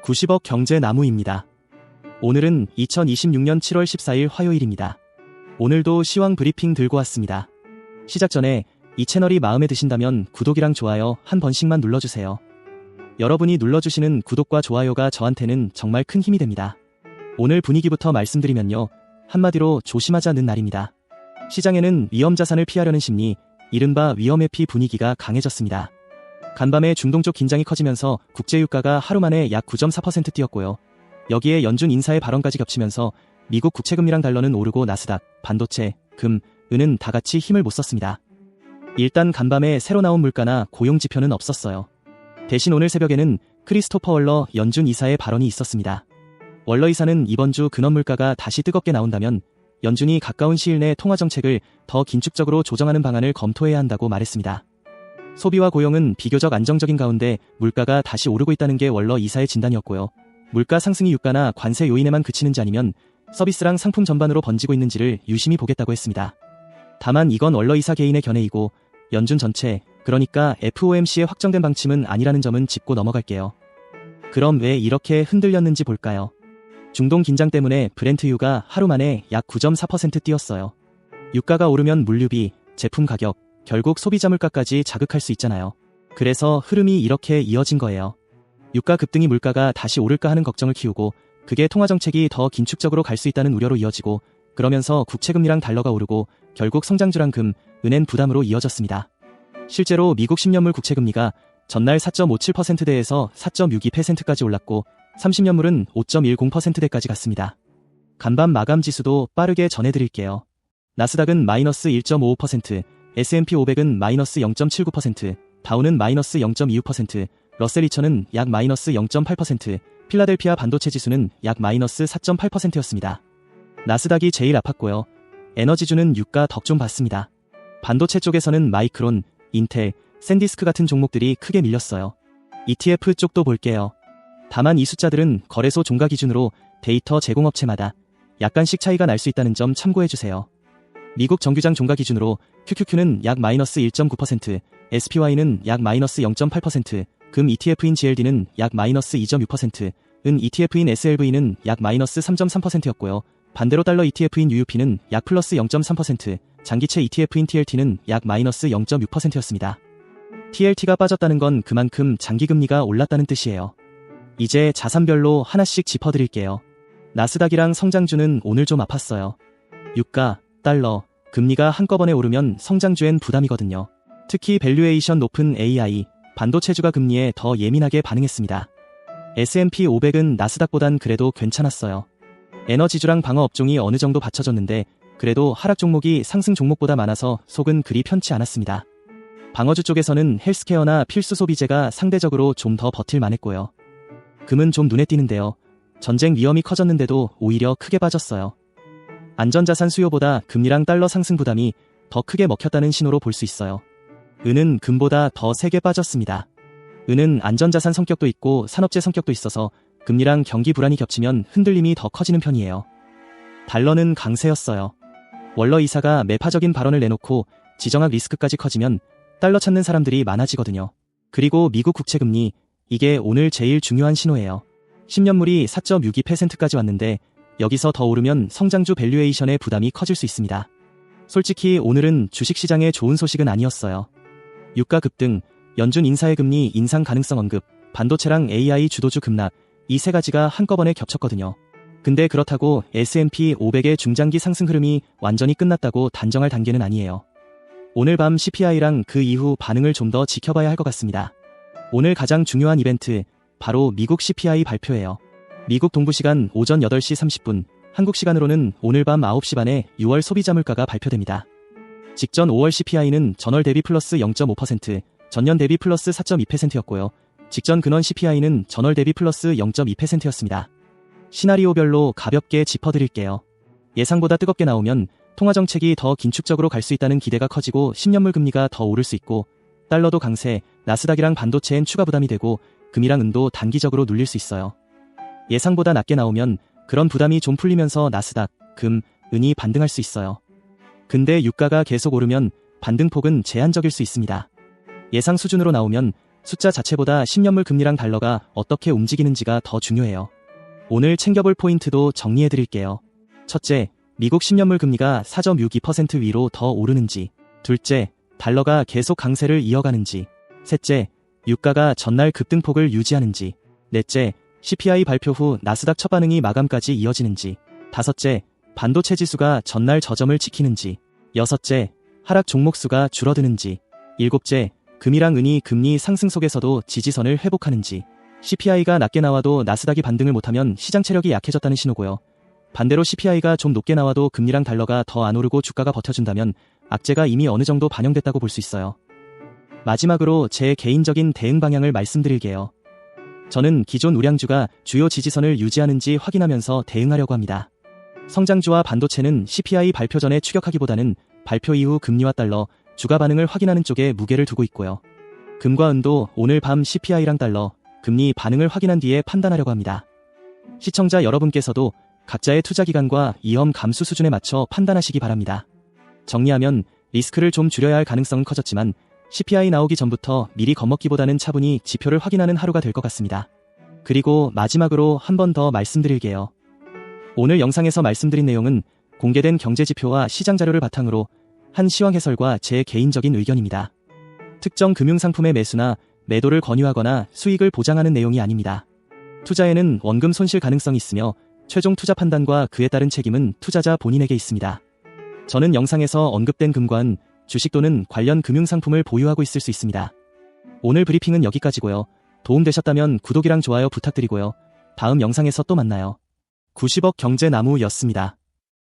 90억 경제나무입니다. 오늘은 2026년 7월 14일 화요일입니다. 오늘도 시황 브리핑 들고 왔습니다. 시작 전에 이 채널이 마음에 드신다면 구독이랑 좋아요 한 번씩만 눌러주세요. 여러분이 눌러주시는 구독과 좋아요가 저한테는 정말 큰 힘이 됩니다. 오늘 분위기부터 말씀드리면요. 한마디로 조심하자는 날입니다. 시장에는 위험자산을 피하려는 심리, 이른바 위험회피 분위기가 강해졌습니다. 간밤에 중동 쪽 긴장이 커지면서 국제유가가 하루 만에 약 9.4% 뛰었고요. 여기에 연준 인사의 발언까지 겹치면서 미국 국채금리랑 달러는 오르고 나스닥, 반도체, 금, 은은 다같이 힘을 못 썼습니다. 일단 간밤에 새로 나온 물가나 고용 지표는 없었어요. 대신 오늘 새벽에는 크리스토퍼 월러 연준 이사의 발언이 있었습니다. 월러 이사는 이번 주 근원 물가가 다시 뜨겁게 나온다면 연준이 가까운 시일 내 통화정책을 더 긴축적으로 조정하는 방안을 검토해야 한다고 말했습니다. 소비와 고용은 비교적 안정적인 가운데 물가가 다시 오르고 있다는 게 월러 이사의 진단이었고요. 물가 상승이 유가나 관세 요인에만 그치는지 아니면 서비스랑 상품 전반으로 번지고 있는지를 유심히 보겠다고 했습니다. 다만 이건 월러 이사 개인의 견해이고 연준 전체, 그러니까 FOMC의 확정된 방침은 아니라는 점은 짚고 넘어갈게요. 그럼 왜 이렇게 흔들렸는지 볼까요? 중동 긴장 때문에 브렌트유가 하루 만에 약 9.4% 뛰었어요. 유가가 오르면 물류비, 제품 가격, 결국 소비자 물가까지 자극할 수 있잖아요. 그래서 흐름이 이렇게 이어진 거예요. 유가 급등이 물가가 다시 오를까 하는 걱정을 키우고 그게 통화정책이 더 긴축적으로 갈 수 있다는 우려로 이어지고 그러면서 국채금리랑 달러가 오르고 결국 성장주랑 금, 은행 부담으로 이어졌습니다. 실제로 미국 10년물 국채금리가 전날 4.57%대에서 4.62%까지 올랐고 30년물은 5.10%대까지 갔습니다. 간밤 마감 지수도 빠르게 전해드릴게요. 나스닥은 마이너스 1.55%, S&P 500은 마이너스 0.79%, 다우는 마이너스 0.26%, 러셀 2000은 약 마이너스 0.8%, 필라델피아 반도체 지수는 약 마이너스 4.8%였습니다. 나스닥이 제일 아팠고요. 에너지주는 유가 덕 좀 봤습니다. 반도체 쪽에서는 마이크론, 인텔, 샌디스크 같은 종목들이 크게 밀렸어요. ETF 쪽도 볼게요. 다만 이 숫자들은 거래소 종가 기준으로 데이터 제공업체마다 약간씩 차이가 날 수 있다는 점 참고해주세요. 미국 정규장 종가 기준으로 QQQ는 약 마이너스 1.9%, SPY는 약 마이너스 0.8%, 금 ETF인 GLD는 약 마이너스 2.6%, 은 ETF인 SLV는 약 마이너스 3.3%였고요. 반대로 달러 ETF인 UUP는 약 플러스 0.3%, 장기채 ETF인 TLT는 약 마이너스 0.6%였습니다. TLT가 빠졌다는 건 그만큼 장기금리가 올랐다는 뜻이에요. 이제 자산별로 하나씩 짚어드릴게요. 나스닥이랑 성장주는 오늘 좀 아팠어요. 유가, 달러, 금리가 한꺼번에 오르면 성장주엔 부담이거든요. 특히 밸류에이션 높은 AI, 반도체주가 금리에 더 예민하게 반응했습니다. S&P 500은 나스닥보단 그래도 괜찮았어요. 에너지주랑 방어업종이 어느 정도 받쳐졌는데 그래도 하락 종목이 상승 종목보다 많아서 속은 그리 편치 않았습니다. 방어주 쪽에서는 헬스케어나 필수 소비재가 상대적으로 좀 더 버틸만했고요. 금은 좀 눈에 띄는데요. 전쟁 위험이 커졌는데도 오히려 크게 빠졌어요. 안전자산 수요보다 금리랑 달러 상승 부담이 더 크게 먹혔다는 신호로 볼 수 있어요. 은은 금보다 더 세게 빠졌습니다. 은은 안전자산 성격도 있고 산업재 성격도 있어서 금리랑 경기 불안이 겹치면 흔들림이 더 커지는 편이에요. 달러는 강세였어요. 월러 이사가 매파적인 발언을 내놓고 지정학 리스크까지 커지면 달러 찾는 사람들이 많아지거든요. 그리고 미국 국채금리, 이게 오늘 제일 중요한 신호예요. 10년물이 4.62%까지 왔는데 여기서 더 오르면 성장주 밸류에이션의 부담이 커질 수 있습니다. 솔직히 오늘은 주식시장에 좋은 소식은 아니었어요. 유가 급등, 연준 인사의 금리 인상 가능성 언급, 반도체랑 AI 주도주 급락, 이 세 가지가 한꺼번에 겹쳤거든요. 근데 그렇다고 S&P 500의 중장기 상승 흐름이 완전히 끝났다고 단정할 단계는 아니에요. 오늘 밤 CPI랑 그 이후 반응을 좀 더 지켜봐야 할 것 같습니다. 오늘 가장 중요한 이벤트, 바로 미국 CPI 발표예요. 미국 동부시간 오전 8시 30분, 한국 시간으로는 오늘 밤 9시 반에 6월 소비자 물가가 발표됩니다. 직전 5월 CPI는 전월 대비 플러스 0.5%, 전년 대비 플러스 4.2%였고요. 직전 근원 CPI는 전월 대비 플러스 0.2%였습니다. 시나리오별로 가볍게 짚어드릴게요. 예상보다 뜨겁게 나오면 통화정책이 더 긴축적으로 갈 수 있다는 기대가 커지고 10년물 금리가 더 오를 수 있고 달러도 강세, 나스닥이랑 반도체엔 추가 부담이 되고 금이랑 은도 단기적으로 눌릴 수 있어요. 예상보다 낮게 나오면 그런 부담이 좀 풀리면서 나스닥, 금, 은이 반등할 수 있어요. 근데 유가가 계속 오르면 반등폭은 제한적일 수 있습니다. 예상 수준으로 나오면 숫자 자체보다 10년물 금리랑 달러가 어떻게 움직이는지가 더 중요해요. 오늘 챙겨볼 포인트도 정리해드릴게요. 첫째, 미국 10년물 금리가 4.62% 위로 더 오르는지. 둘째, 달러가 계속 강세를 이어가는지. 셋째, 유가가 전날 급등폭을 유지하는지. 넷째, CPI 발표 후 나스닥 첫 반응이 마감까지 이어지는지. 다섯째, 반도체 지수가 전날 저점을 지키는지. 여섯째, 하락 종목 수가 줄어드는지. 일곱째, 금이랑 은이 금리 상승 속에서도 지지선을 회복하는지. CPI가 낮게 나와도 나스닥이 반등을 못하면 시장 체력이 약해졌다는 신호고요. 반대로 CPI가 좀 높게 나와도 금리랑 달러가 더 안 오르고 주가가 버텨준다면 악재가 이미 어느 정도 반영됐다고 볼 수 있어요. 마지막으로 제 개인적인 대응 방향을 말씀드릴게요. 저는 기존 우량주가 주요 지지선을 유지하는지 확인하면서 대응하려고 합니다. 성장주와 반도체는 CPI 발표 전에 추격하기보다는 발표 이후 금리와 달러, 주가 반응을 확인하는 쪽에 무게를 두고 있고요. 금과 은도 오늘 밤 CPI랑 달러, 금리 반응을 확인한 뒤에 판단하려고 합니다. 시청자 여러분께서도 각자의 투자 기간과 위험 감수 수준에 맞춰 판단하시기 바랍니다. 정리하면 리스크를 좀 줄여야 할 가능성은 커졌지만 CPI 나오기 전부터 미리 겁먹기보다는 차분히 지표를 확인하는 하루가 될 것 같습니다. 그리고 마지막으로 한 번 더 말씀드릴게요. 오늘 영상에서 말씀드린 내용은 공개된 경제지표와 시장 자료를 바탕으로 한 시황 해설과 제 개인적인 의견입니다. 특정 금융상품의 매수나 매도를 권유하거나 수익을 보장하는 내용이 아닙니다. 투자에는 원금 손실 가능성이 있으며 최종 투자 판단과 그에 따른 책임은 투자자 본인에게 있습니다. 저는 영상에서 언급된 금과 은, 주식 또는 관련 금융상품을 보유하고 있을 수 있습니다. 오늘 브리핑은 여기까지고요. 도움되셨다면 구독이랑 좋아요 부탁드리고요. 다음 영상에서 또 만나요. 90억 경제나무였습니다.